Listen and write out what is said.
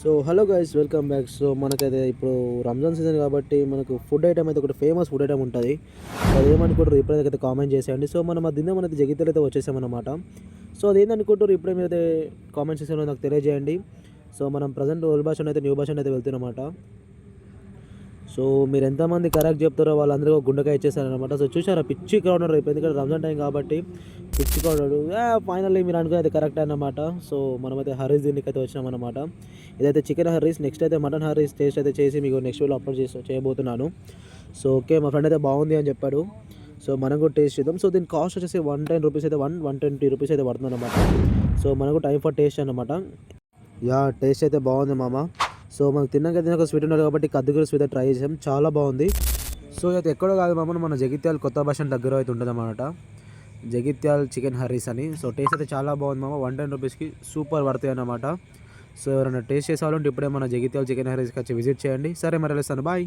So hello guys, welcome back. So మనకైతే ఇప్పుడు Ramzan season కాబట్టి మనకు ఫుడ్ ఐటమ్ అయితే ఒకటి ఫేమస్ ఫుడ్ ఐటమ్ ఉంటుంది. అదేమనుకుంటారు ఇప్పుడైతే కామెంట్ చేసేయండి. సో మనం అది తిందాం అనేది జగిత్యాల అయితే వచ్చేసామన్నమాట. సో అదేందనుకుంటారు ఇప్పుడే మీరైతే కామెంట్ సెక్షన్లో నాకు తెలియజేయండి. సో మనం ప్రజెంట్ ఓల్డ్ భాష అయితే న్యూ భాష అయితే వెళ్తున్నమాట. సో మీరు ఎంతమంది కరెక్ట్ చెప్తారో వాళ్ళందరూ గుండెకాయ ఇచ్చేసారనమాట. సో చూసారా, పిచ్చి క్రౌడ్ అయిపోయింది. ఎందుకంటే రంజాన్ టైం కాబట్టి పిచ్చి క్రౌడ్. ఫైనల్లీ మీరు అనుకునేది కరెక్ట్ అన్నమాట. సో మనమైతే హరీస్ దీనికి అయితే వచ్చినామన్నమాట. ఇదైతే చికెన్ హరీస్, నెక్స్ట్ అయితే మటన్ హరీస్ టేస్ట్ అయితే చేసి మీకు నెక్స్ట్ వీడియో అప్లోడ్ చేయబోతున్నాను. సో ఓకే, మా ఫ్రెండ్ అయితే బాగుంది అని చెప్పాడు. సో మనం కూడా టేస్ట్ చేద్దాం. సో దీని కాస్ట్ వచ్చేసి 110 రూపీస్ అయితే 120 రూపీస్ అయితే పడుతుంది అనమాట. సో మనకు టైం ఫర్ టేస్ట్ అనమాట. టేస్ట్ అయితే బాగుంది మామ. సో మనకు తిన్నాక ఒక స్వీట్ ఉండాలి కాబట్టి కద్దుకూర స్వీట్ ట్రై చేసాం, చాలా బాగుంది. సో అయితే ఎక్కడో కాదు మామ, మన జగిత్యాల కొత్త బస్ స్టాండ్ దగ్గర అయితే ఉంటుంది అన్నమాట, జగిత్యాల చికెన్ హరీస్ అని. సో టేస్ట్ అయితే చాలా బాగుంది మామ. 110 రూపీస్కి సూపర్ పడతాయి అన్నమాట. సో ఎవరైనా టేస్ట్ చేసేవాళ్ళంటే ఇప్పుడే మన జగిత్యాల చికెన్ హరీస్కి వచ్చి విజిట్ చేయండి. సరే మరి వెళ్తాను, బాయ్.